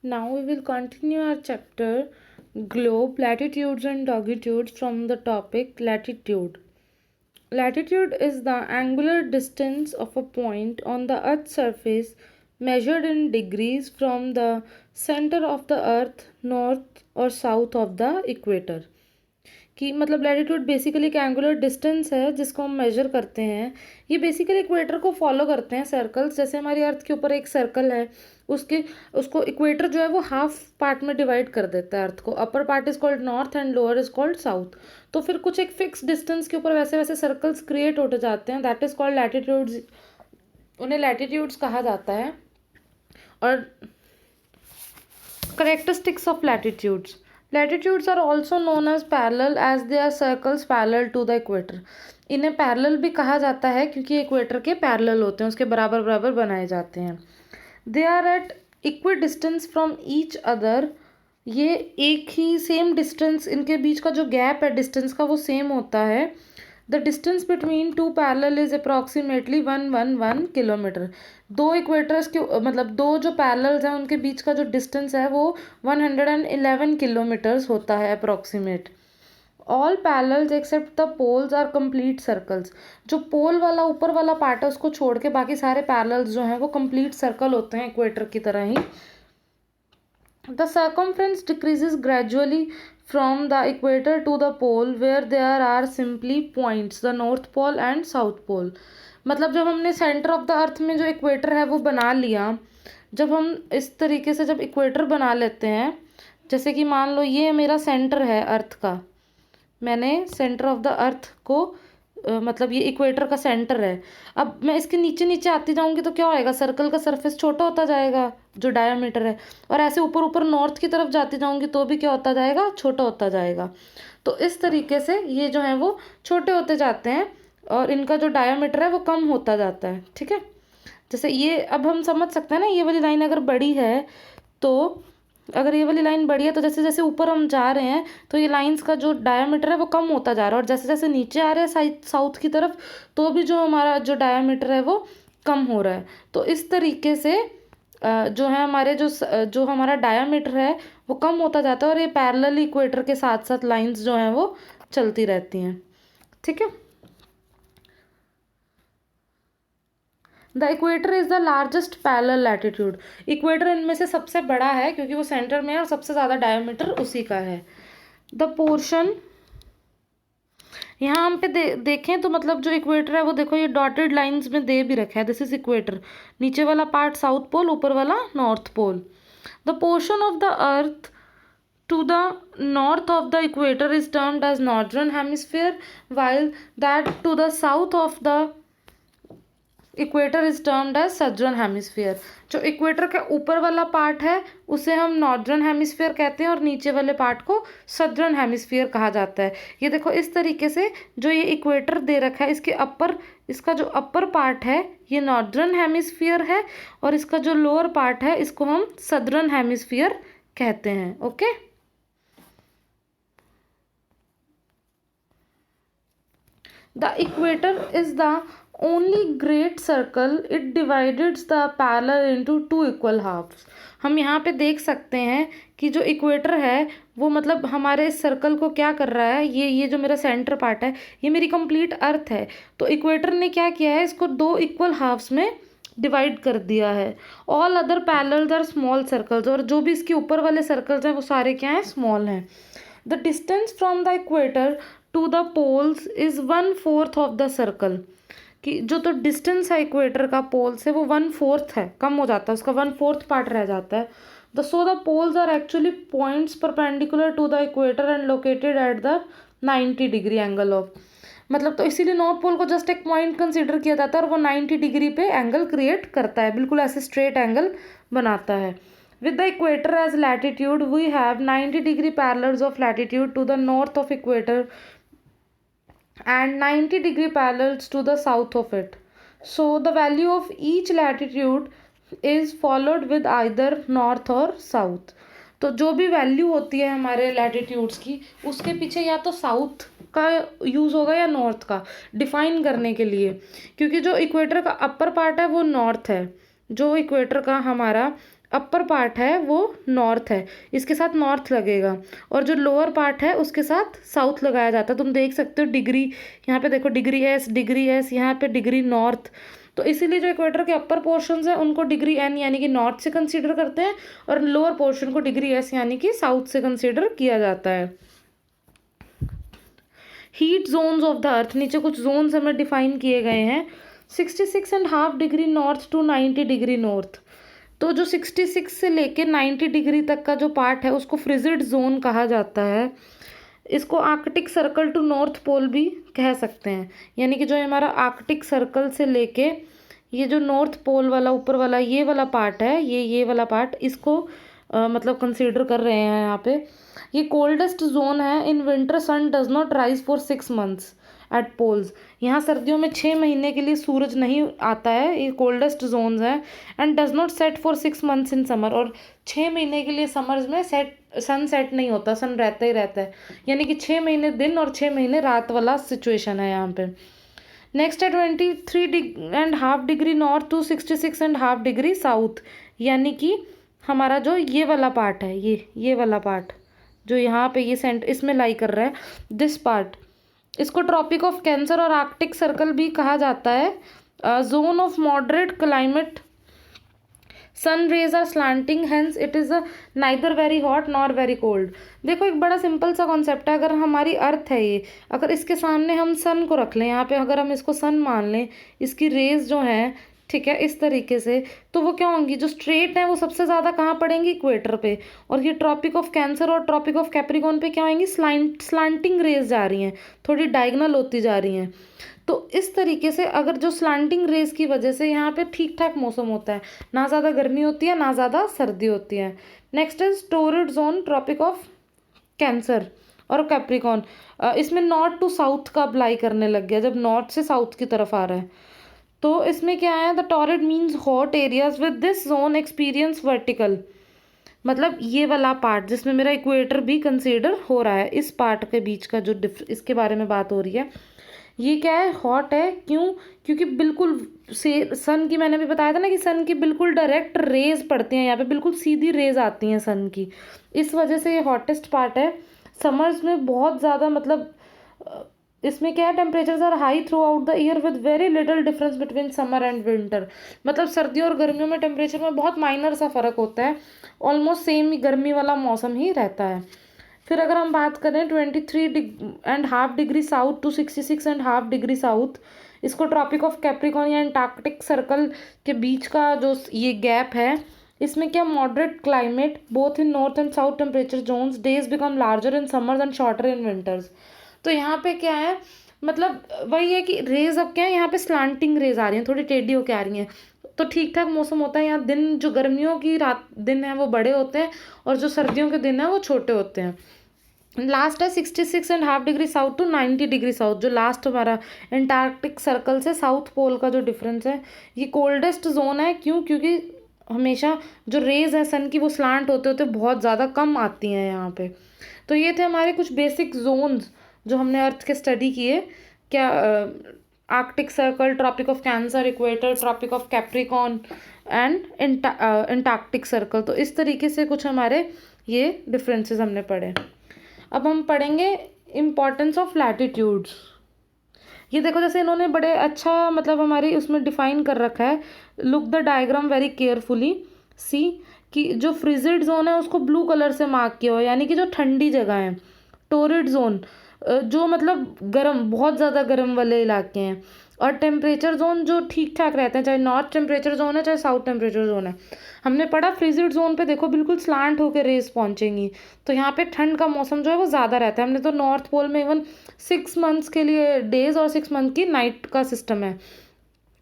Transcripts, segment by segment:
Now we will continue our chapter Globe, Latitudes and Longitudes from the topic Latitude. Latitude is the angular distance of a point on the Earth's surface measured in degrees from the center of the Earth north or south of the equator. कि मतलब latitude basically एक angular distance है जिसको हम major करते हैं। ये basically equator को फॉलो करते हैं सर्कल्स। जैसे हमारी अर्थ के ऊपर एक सर्कल है, उसके उसको इक्वेटर जो है वो हाफ पार्ट में डिवाइड कर देता है अर्थ को। Upper part is called north and lower is called south. तो फिर कुछ एक फिक्स डिस्टेंस के ऊपर वैसे वैसे सर्कल्स क्रिएट होते जाते हैं, दैट इज कॉल्ड लैटिट्यूड्स। उन्हें लैटिट्यूड्स कहा जाता है। और characteristics of latitudes. Latitudes are also known as parallel as they are circles parallel to the equator. इन्हें पैरेलल भी कहा जाता है क्योंकि इक्वेटर के पैरेलल होते हैं, उसके बराबर बराबर बनाए जाते हैं। They are at equidistance from each other. ये एक ही सेम डिस्टेंस, इनके बीच का जो गैप है डिस्टेंस का वो सेम होता है। The distance between two parallel is approximately 111 kilometre. दो इक्वेटर्स के मतलब दो जो पैरेलल्स हैं उनके बीच का जो डिस्टेंस है वो 111 किलोमीटर्स होता है approximate. All parallels except the poles are complete circles. जो पोल वाला ऊपर वाला पार्ट है उसको छोड़ के बाकी सारे पैरेलल्स जो हैं वो कंप्लीट सर्कल होते हैं इक्वेटर की तरह ही। The circumference decreases gradually from the equator to the pole where there are simply points, the north pole and south pole. मतलब जब हमने सेंटर ऑफ द अर्थ में जो इक्वेटर है वो बना लिया, जब हम इस तरीके से जब इक्वेटर बना लेते हैं, जैसे कि मान लो ये मेरा सेंटर है अर्थ का, मैंने सेंटर ऑफ द अर्थ को मतलब ये इक्वेटर का सेंटर है। अब मैं इसके नीचे नीचे आती जाऊंगी तो क्या होएगा, सर्कल का सरफेस छोटा होता जाएगा जो डायमीटर है, और ऐसे ऊपर ऊपर नॉर्थ की तरफ जाती जाऊंगी तो भी क्या होता जाएगा, छोटा होता जाएगा। तो इस तरीके से ये जो है वो छोटे होते जाते हैं और इनका जो डायमीटर है वो कम होता जाता है। ठीक है, जैसे ये अब हम समझ सकते हैं ना, ये वाली लाइन अगर बड़ी है तो अगर ये वाली लाइन बड़ी है तो जैसे जैसे ऊपर हम जा रहे हैं तो ये लाइंस का जो डायमीटर है वो कम होता जा रहा है, और जैसे जैसे नीचे आ रहे हैं साउथ की तरफ तो भी जो हमारा जो डायमीटर है वो कम हो रहा है। तो इस तरीके से जो है हमारे जो हमारा डायमीटर है वो कम होता जाता है, और ये पैरेलल इक्वेटर के साथ साथ लाइंस जो हैं वो चलती रहती हैं। ठीक है। The equator is the largest parallel latitude. Equator इनमें से सबसे बड़ा है क्योंकि वो सेंटर में है और सबसे ज़्यादा डायमीटर उसी का है। द पोर्शन यहाँ हम पे देखें तो मतलब जो इक्वेटर है वो देखो ये डॉटेड लाइंस में दे भी रखा है, दिस इज इक्वेटर। नीचे वाला पार्ट साउथ पोल, ऊपर वाला north pole. The portion of the earth to the north of the equator is termed as northern hemisphere, while that to the south of the equator is termed as southern hemisphere. जो equator का ऊपर वाला part है उसे हम northern hemisphere कहते हैं और नीचे वाले पार्ट को सदर्न हेमिस्फीयर कहा जाता है। ये देखो इस तरीके से जो ये इक्वेटर दे रखा है इसके अपर, इसका जो अपर पार्ट है ये नॉर्दर्न हेमिस्फीयर है और इसका जो लोअर पार्ट है इसको हम सदर्न हेमिस्फीयर कहते हैं। Okay. The equator is the only great circle, it divides the parallel into two equal halves। हम यहाँ पे देख सकते हैं कि जो इक्वेटर है वो मतलब हमारे इस सर्कल को क्या कर रहा है, ये जो मेरा सेंटर पार्ट है ये मेरी कंप्लीट अर्थ है, तो इक्वेटर ने क्या किया है इसको दो इक्वल हाफ्स में डिवाइड कर दिया है। All other parallels are small circles, और जो भी इसके ऊपर वाले सर्कल्स हैं वो सारे क्या हैं, स्मॉल हैं। The distance from the equator to the poles is 1/4 of the circle. कि जो तो डिस्टेंस है इक्वेटर का पोल से वो 1/4 है, कम हो जाता है, उसका 1/4 पार्ट रह जाता है। The poles are actually points perpendicular to the equator and located at the 90 degree angle of. मतलब तो इसीलिए नॉर्थ पोल को जस्ट एक पॉइंट कंसिडर किया जाता है और वो 90 डिग्री पे एंगल क्रिएट करता है, बिल्कुल ऐसे स्ट्रेट एंगल बनाता है। With the equator as latitude, we have 90 degree parallels of latitude to the north of equator and 90 degree parallels to the south of it. So the value of each latitude is followed with either north or south. तो जो भी value होती है हमारे latitudes की उसके पीछे या तो साउथ का यूज़ होगा या नॉर्थ का डिफाइन करने के लिए, क्योंकि जो इक्वेटर का अपर पार्ट है वो नॉर्थ है, जो इक्वेटर का हमारा अपर पार्ट है वो नॉर्थ है, इसके साथ नॉर्थ लगेगा, और जो लोअर पार्ट है उसके साथ साउथ लगाया जाता है। तुम देख सकते हो डिग्री, यहाँ पे देखो डिग्री एस, यहाँ पे डिग्री नॉर्थ। तो इसीलिए जो इक्वेटर के अपर पोर्शंस है उनको डिग्री एन यानी कि नॉर्थ से कंसीडर करते हैं, और लोअर पोर्शन को डिग्री एस यानी कि साउथ से कंसीडर किया जाता है। Heat zones of the earth, नीचे कुछ जोन्स हमें डिफाइन किए गए हैं। 66.5 degree north to 90 degree north. तो जो 66 से लेके 90 डिग्री तक का जो पार्ट है उसको फ्रिजिड जोन कहा जाता है। इसको Arctic circle to north pole भी कह सकते हैं, यानी कि जो हमारा आर्कटिक सर्कल से लेके ये जो नॉर्थ पोल वाला ऊपर वाला ये वाला पार्ट है, ये वाला पार्ट, इसको मतलब कंसीडर कर रहे हैं यहाँ पे। ये कोल्डेस्ट जोन है। In winter sun does not rise for 6 months at poles. यहाँ सर्दियों में 6 महीने के लिए सूरज नहीं आता है, ये कोल्डेस्ट जोन्स है। And does not set for 6 months in summer, और 6 महीने के लिए समर्स में सन सेट नहीं होता, सन रहता ही रहता है, यानी कि 6 महीने दिन और 6 महीने रात वाला सिचुएशन है यहाँ पे। नेक्स्ट है 23.5 degree north to 66.5 degree south, यानी कि हमारा जो ये वाला पार्ट है, ये वाला पार्ट जो यहाँ पे ये सेंटर इसमें लाई कर रहा है, दिस पार्ट, इसको ट्रॉपिक ऑफ कैंसर और आर्कटिक सर्कल भी कहा जाता है। Zone of moderate climate, sun rays are slanting, hence it is neither very hot nor very cold. देखो एक बड़ा सिंपल सा कॉन्सेप्ट है। अगर हमारी अर्थ है ये, अगर इसके सामने हम सन को रख लें यहाँ पे, अगर हम इसको सन मान लें, इसकी रेज जो है, ठीक है, इस तरीके से, तो वो क्या होंगी, जो स्ट्रेट है वो सबसे ज़्यादा कहाँ पड़ेंगी, इक्वेटर पे, और ये ट्रॉपिक ऑफ कैंसर और ट्रॉपिक ऑफ कैप्रिकॉर्न पे क्या होंगी, स्लांटिंग रेज जा रही हैं, थोड़ी डायगनल होती जा रही हैं। तो इस तरीके से अगर जो स्लांटिंग रेज की वजह से यहाँ पे ठीक ठाक मौसम होता है, ना ज़्यादा गर्मी होती है ना ज़्यादा सर्दी होती है। Next is torrid zone, tropic of Cancer और कैप्रिकॉर्न। इसमें नॉर्थ टू साउथ का अप्लाई करने लग गया, जब नॉर्थ से साउथ की तरफ आ रहा है। तो इसमें क्या है, the torrid means hot areas with this zone experience vertical, मतलब ये वाला पार्ट जिसमें मेरा इक्वेटर भी कंसीडर हो रहा है, इस पार्ट के बीच का जो इसके बारे में बात हो रही है, ये क्या है, हॉट है। क्यों? क्योंकि बिल्कुल से सन की, मैंने भी बताया था ना कि सन की बिल्कुल डायरेक्ट रेज पड़ती हैं यहाँ पे, बिल्कुल सीधी रेज आती हैं सन की, इस वजह से ये हॉटेस्ट पार्ट है। समर्स में बहुत ज़्यादा मतलब इसमें क्या है, temperatures are high throughout the year with very little difference between summer and winter. मतलब सर्दियों और गर्मियों में टेम्परेचर में बहुत माइनर सा फ़र्क होता है, ऑलमोस्ट सेम ही गर्मी वाला मौसम ही रहता है। फिर अगर हम बात करें 23.5 degree south to 66.5 degree south, इसको ट्रॉपिक ऑफ कैप्रिकॉर्न या एंटार्क्टिक सर्कल के बीच का जो ये गैप है, इसमें क्या, moderate climate both in north and south temperature zones, days become larger in summers and shorter in winters. तो यहाँ पे क्या है, मतलब वही है कि रेज अब क्या है, यहाँ पे स्लांटिंग रेज आ रही हैं, थोड़ी टेढ़ी होके आ रही हैं, तो ठीक ठाक मौसम होता है यहाँ। दिन जो गर्मियों की रात दिन है वो बड़े होते हैं, और जो सर्दियों के दिन है वो छोटे होते हैं। लास्ट है 66.5 degree south to 90 degree south, जो लास्ट हमारा एंटार्क्टिक सर्कल से साउथ पोल का जो डिफरेंस है, ये कोल्डेस्ट जोन है। क्यों? क्योंकि हमेशा जो रेज है सन की वो स्लांट होते होते बहुत ज़्यादा कम आती हैं यहाँ पे। तो ये थे हमारे कुछ बेसिक जोन्स जो हमने अर्थ के स्टडी किए। क्या, Arctic circle, tropic of cancer, equator, tropic of Capricorn and Antarctic circle. तो इस तरीके से कुछ हमारे ये डिफरेंसेस हमने पढ़े। अब हम पढ़ेंगे इम्पॉर्टेंस ऑफ लैटिट्यूड्स। ये देखो जैसे इन्होंने बड़े अच्छा मतलब हमारी उसमें डिफाइन कर रखा है। Look the diagram very carefully, see कि जो फ्रिजिड जोन है उसको ब्लू कलर से मार्क किया हुआ है, यानी कि जो ठंडी जगह है। टोरिड जोन जो मतलब गर्म, बहुत ज़्यादा गर्म वाले इलाके हैं। और टेम्परेचर जोन जो ठीक ठाक रहते हैं, चाहे नॉर्थ टेम्परेचर जोन है चाहे साउथ टेम्परेचर जोन है। हमने पढ़ा फ्रिजिड जोन पे देखो बिल्कुल स्लांट होकर रेस पहुंचेंगी, तो यहाँ पे ठंड का मौसम जो है वो ज़्यादा रहता है। हमने तो नॉर्थ पोल में इवन 6 मंथ्स के लिए डेज और 6 मंथ की नाइट का सिस्टम है।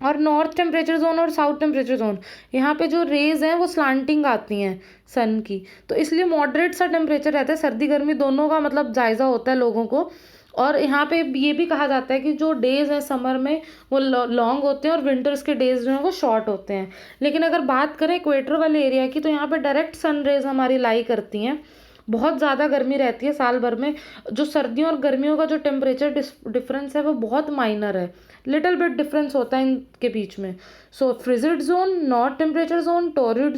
और नॉर्थ टेम्परेचर जोन और साउथ टेम्परेचर जोन, यहाँ पे जो रेज हैं वो स्लांटिंग आती हैं सन की, तो इसलिए मॉडरेट सा टेम्परेचर रहता है। सर्दी गर्मी दोनों का मतलब जायज़ा होता है लोगों को। और यहाँ पे ये भी कहा जाता है कि जो डेज़ हैं समर में वो लॉन्ग होते हैं और विंटर्स के डेज़ जो हैं वो शॉर्ट होते हैं। लेकिन अगर बात करें इक्वेटर वाले एरिया की, तो यहाँ पे डायरेक्ट सन रेज हमारी लाई करती हैं। बहुत ज़्यादा गर्मी रहती है साल भर में। जो सर्दियों और गर्मियों का जो टेम्परेचर डिफरेंस है वो बहुत माइनर है, लिटिल बिट डिफरेंस होता है इनके बीच में. So frigid zone, north temperature zone, torrid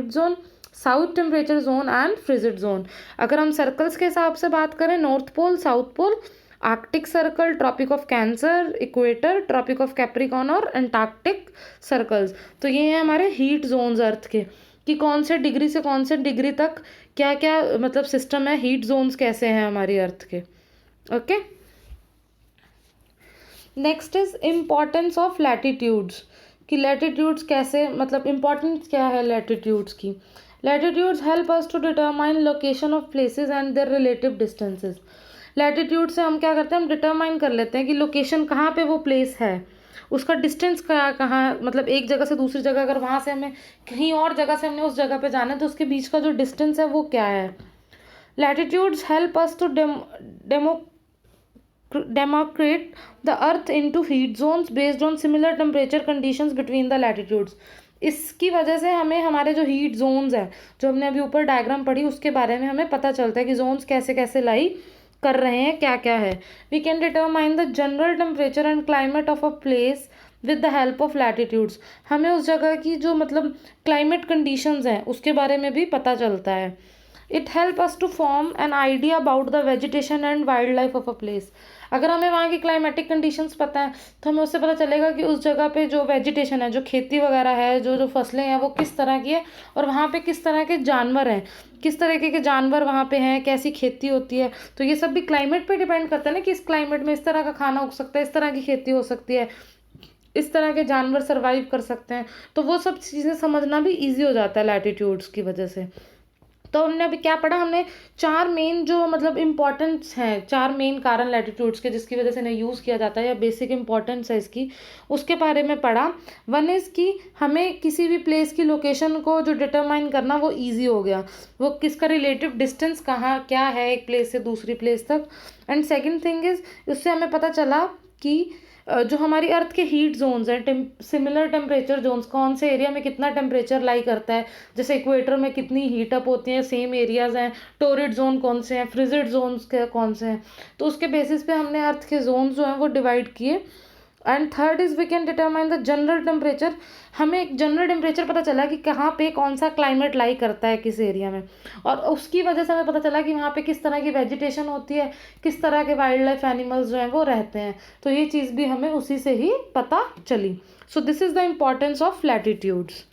zone, south temperature zone and frigid zone. अगर हम सर्कल्स के हिसाब से बात करें, north pole, south pole, arctic circle, tropic of cancer, equator, tropic of capricorn और अंटार्कटिक सर्कल्स. तो ये हैं हमारे हीट जोन्स अर्थ के, कि कौन से डिग्री से कौन से डिग्री तक क्या क्या मतलब सिस्टम है, हीट जोन्स कैसे हैं हमारी अर्थ के. Okay. Next is importance of latitudes, कि लैटिट्यूड्स कैसे, मतलब इम्पॉर्टेंस क्या है लैटिट्यूड्स की. Latitudes help us to determine location of places and their relative distances. Latitude से हम क्या करते हैं, हम डिटरमाइन कर लेते हैं कि लोकेशन कहाँ पे वो प्लेस है, उसका डिस्टेंस कहाँ, मतलब एक जगह से दूसरी जगह, अगर वहाँ से हमें कहीं और जगह से हमने उस जगह पे जाना है तो उसके बीच का जो डिस्टेंस है वो क्या है. Latitudes help us to demarcate the earth into heat zones based on similar temperature conditions between the latitudes. इसकी वजह से हमें हमारे जो हीट जोन्स हैं, जो हमने अभी ऊपर डायग्राम पढ़ी उसके बारे में हमें पता चलता है कि जोन्स कैसे कैसे लाई कर रहे हैं, क्या क्या है. We can determine the general temperature and climate of a place with the help of latitudes. हमें उस जगह की जो मतलब क्लाइमेट कंडीशंस हैं उसके बारे में भी पता चलता है. It help us to form an idea about the vegetation and wild life of a place. अगर हमें वहाँ की क्लाइमेटिक कंडीशंस पता है तो हमें उससे पता चलेगा कि उस जगह पे जो वेजिटेशन है, जो खेती वगैरह है, जो जो फसलें हैं वो किस तरह की है, और वहाँ पे किस तरह के जानवर हैं, किस तरीके के जानवर वहाँ पे हैं, कैसी खेती होती है. तो ये सब भी क्लाइमेट पे डिपेंड करता है ना, कि इस क्लाइमेट में इस तरह का खाना उग सकता है, इस तरह की खेती हो सकती है, इस तरह के जानवर सर्वाइव कर सकते हैं. तो वो सब चीज़ें समझना भी ईजी हो जाता है लैटिट्यूड्स की वजह से. तो हमने अभी क्या पढ़ा, हमने 4 मेन जो मतलब इम्पॉर्टेंस हैं, 4 मेन कारण लैटिट्यूड्स के जिसकी वजह से इन्हें यूज़ किया जाता है, या बेसिक इंपॉर्टेंस है इसकी, उसके बारे में पढ़ा. वन इज़ कि हमें किसी भी प्लेस की लोकेशन को जो डिटरमाइन करना वो इजी हो गया, वो किसका रिलेटिव डिस्टेंस कहाँ क्या है एक प्लेस से दूसरी प्लेस तक. एंड सेकेंड थिंग इज़, उससे हमें पता चला कि जो हमारी अर्थ के हीट जोन्स हैं, सिमिलर टेम्परेचर जोन्स, कौन से एरिया में कितना टेम्परेचर लाई करता है. जैसे इक्वेटर में कितनी हीटअप होती है, सेम एरियाज़ हैं. टोरिड जोन कौन से हैं, फ्रिजिड जोन्स के कौन से हैं. तो उसके बेसिस पे हमने अर्थ के जोन्स जो हैं वो डिवाइड किए. And third is we can determine the general temperature. हमें एक जनरल टेम्परेचर पता चला कि कहाँ पे कौन सा क्लाइमेट लाई करता है किस एरिया में, और उसकी वजह से हमें पता चला कि वहाँ पे किस तरह की वेजिटेशन होती है, किस तरह के वाइल्ड लाइफ एनिमल्स जो हैं वो रहते हैं. तो ये चीज़ भी हमें उसी से ही पता चली. So this is the importance of latitudes.